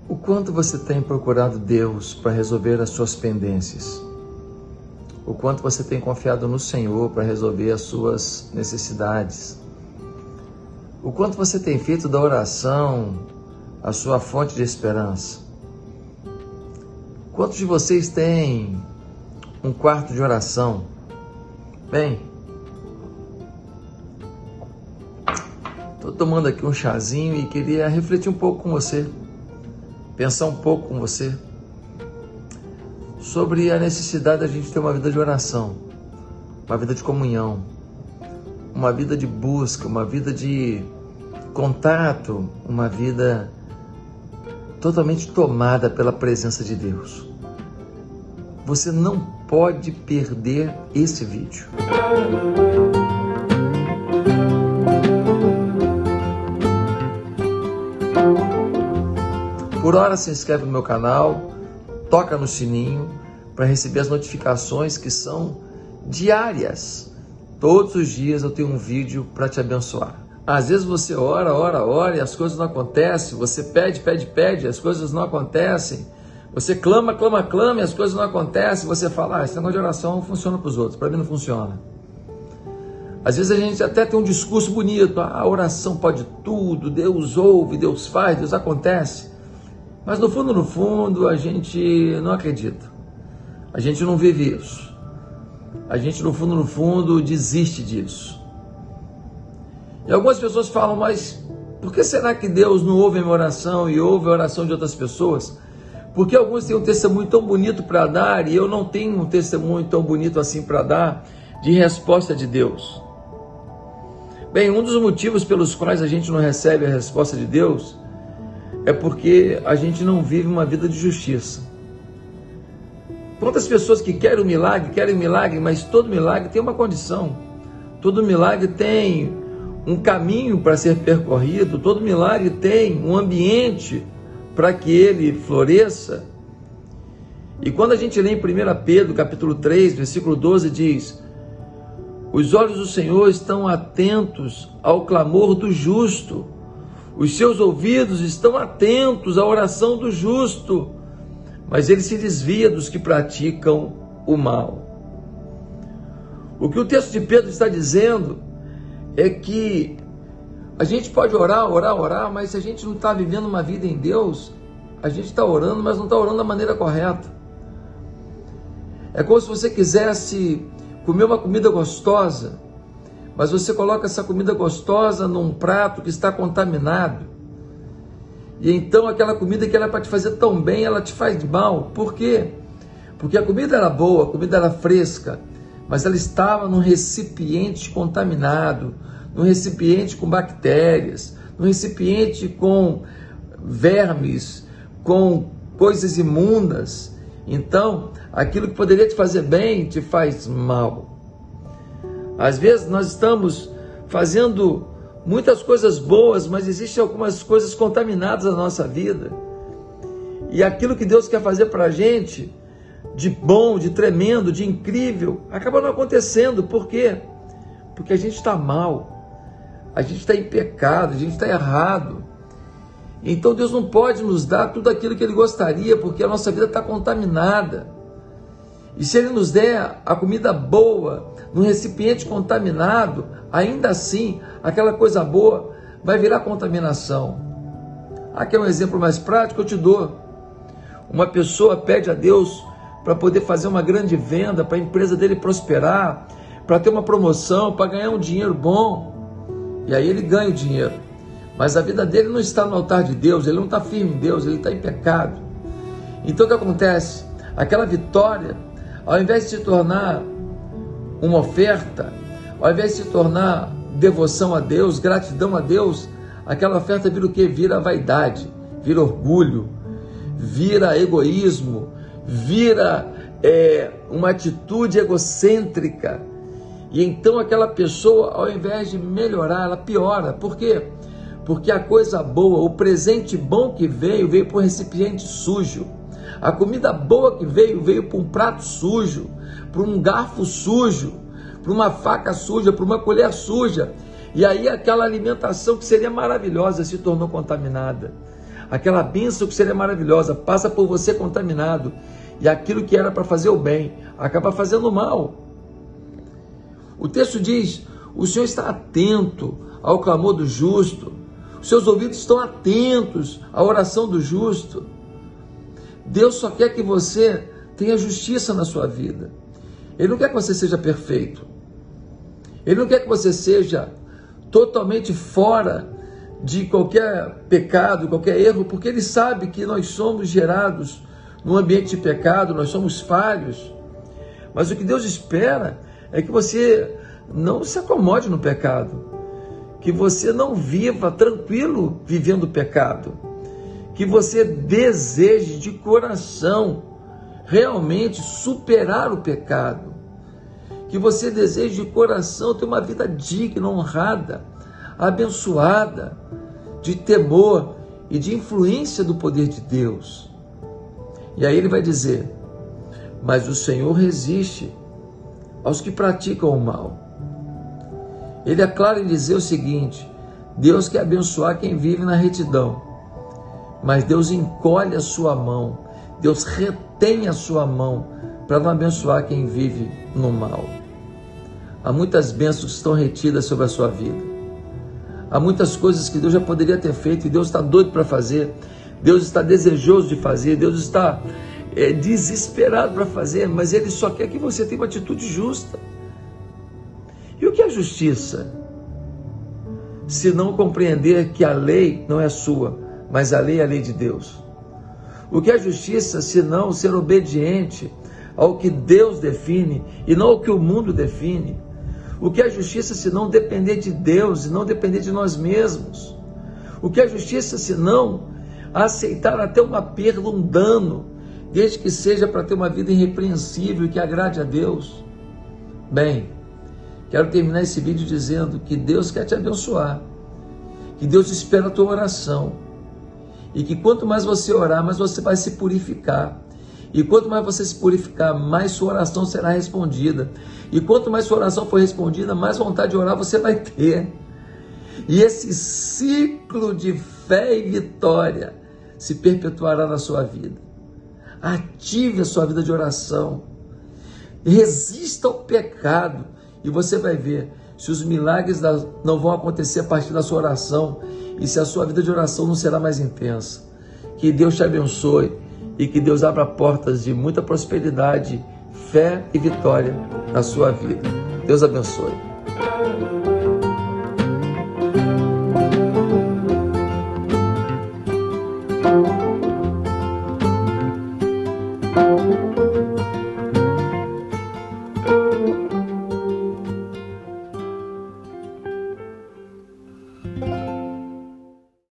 O quanto você tem procurado Deus para resolver as suas pendências? O quanto você tem confiado no Senhor para resolver as suas necessidades? O quanto você tem feito da oração a sua fonte de esperança? Quantos de vocês têm um quarto de oração? Bem, estou tomando aqui um chazinho e queria refletir um pouco com você, pensar um pouco com você sobre a necessidade da gente ter uma vida de oração, uma vida de comunhão, uma vida de busca, uma vida de contato, uma vida totalmente tomada pela presença de Deus. Você não pode perder esse vídeo. Por hora, se inscreve no meu canal, toca no sininho para receber as notificações que são diárias. Todos os dias eu tenho um vídeo para te abençoar. Às vezes você ora e as coisas não acontecem. Você pede e as coisas não acontecem. Você clama e as coisas não acontecem. Você fala, esse negócio de oração funciona para os outros, para mim não funciona. Às vezes a gente até tem um discurso bonito, a oração pode tudo, Deus ouve, Deus faz, Deus acontece. Mas no fundo a gente não acredita. A gente não vive isso. A gente no fundo desiste disso. E algumas pessoas falam, mas por que será que Deus não ouve a minha oração e ouve a oração de outras pessoas? Porque alguns têm um testemunho tão bonito para dar e eu não tenho um testemunho tão bonito assim para dar de resposta de Deus. Bem, um dos motivos pelos quais a gente não recebe a resposta de Deus é porque a gente não vive uma vida de justiça. Quantas pessoas que querem um milagre, mas todo milagre tem uma condição. Todo milagre tem um caminho para ser percorrido, todo milagre tem um ambiente para que ele floresça. E quando a gente lê em 1 Pedro, capítulo 3, versículo 12, diz: os olhos do Senhor estão atentos ao clamor do justo, os seus ouvidos estão atentos à oração do justo, mas ele se desvia dos que praticam o mal. O que o texto de Pedro está dizendo é que a gente pode orar, mas se a gente não está vivendo uma vida em Deus, a gente está orando, mas não está orando da maneira correta. É como se você quisesse comer uma comida gostosa, mas você coloca essa comida gostosa num prato que está contaminado. E então aquela comida que era para te fazer tão bem, ela te faz mal. Por quê? Porque a comida era boa, a comida era fresca, mas ela estava num recipiente contaminado, num recipiente com bactérias, num recipiente com vermes, com coisas imundas. Então, aquilo que poderia te fazer bem, te faz mal. Às vezes nós estamos fazendo muitas coisas boas, mas existem algumas coisas contaminadas na nossa vida. E aquilo que Deus quer fazer para a gente, de bom, de tremendo, de incrível, acaba não acontecendo. Por quê? Porque a gente está mal, a gente está em pecado, a gente está errado. Então Deus não pode nos dar tudo aquilo que Ele gostaria, porque a nossa vida está contaminada. E se Ele nos der a comida boa, num recipiente contaminado, ainda assim, aquela coisa boa vai virar contaminação. Aqui é um exemplo mais prático, eu te dou. Uma pessoa pede a Deus para poder fazer uma grande venda, para a empresa dele prosperar, para ter uma promoção, para ganhar um dinheiro bom. E aí ele ganha o dinheiro. Mas a vida dele não está no altar de Deus, ele não está firme em Deus, ele está em pecado. Então o que acontece? Aquela vitória, ao invés de se tornar uma oferta, ao invés de se tornar devoção a Deus, gratidão a Deus, aquela oferta vira o quê? Vira vaidade, vira orgulho, vira egoísmo, vira uma atitude egocêntrica. E então aquela pessoa, ao invés de melhorar, ela piora. Por quê? Porque a coisa boa, o presente bom que veio para um recipiente sujo. A comida boa que veio para um prato sujo, para um garfo sujo, para uma faca suja, para uma colher suja. E aí aquela alimentação que seria maravilhosa se tornou contaminada. Aquela bênção que seria maravilhosa passa por você contaminado, e aquilo que era para fazer o bem acaba fazendo o mal. O texto diz: o Senhor está atento ao clamor do justo, os seus ouvidos estão atentos à oração do justo. Deus só quer que você tenha justiça na sua vida. Ele não quer que você seja perfeito. Ele não quer que você seja totalmente fora de qualquer pecado, qualquer erro, porque Ele sabe que nós somos gerados num ambiente de pecado, nós somos falhos. Mas o que Deus espera é que você não se acomode no pecado, que você não viva tranquilo vivendo o pecado, que você deseje de coração realmente superar o pecado, que você deseje de coração ter uma vida digna, honrada, abençoada, de temor e de influência do poder de Deus. E aí ele vai dizer: mas o Senhor resiste aos que praticam o mal. Ele é claro em dizer o seguinte: Deus quer abençoar quem vive na retidão, mas Deus encolhe a sua mão, Deus retém a sua mão para não abençoar quem vive no mal. Há muitas bênçãos que estão retidas sobre a sua vida. Há muitas coisas que Deus já poderia ter feito e Deus está doido para fazer. Deus está desejoso de fazer. Deus está desesperado para fazer, mas Ele só quer que você tenha uma atitude justa. E o que é justiça? Se não compreender que a lei não é sua, mas a lei é a lei de Deus. O que é justiça se não ser obediente ao que Deus define e não ao que o mundo define? O que é justiça se não depender de Deus e não depender de nós mesmos? O que é justiça se não aceitar até uma perda, um dano, desde que seja para ter uma vida irrepreensível e que agrade a Deus? Bem, quero terminar esse vídeo dizendo que Deus quer te abençoar, que Deus espera a tua oração, e que quanto mais você orar, mais você vai se purificar. E quanto mais você se purificar, mais sua oração será respondida. E quanto mais sua oração for respondida, mais vontade de orar você vai ter. E esse ciclo de fé e vitória se perpetuará na sua vida. Ative a sua vida de oração. Resista ao pecado. E você vai ver se os milagres não vão acontecer a partir da sua oração. E se a sua vida de oração não será mais intensa. Que Deus te abençoe. E que Deus abra portas de muita prosperidade, fé e vitória na sua vida. Deus abençoe.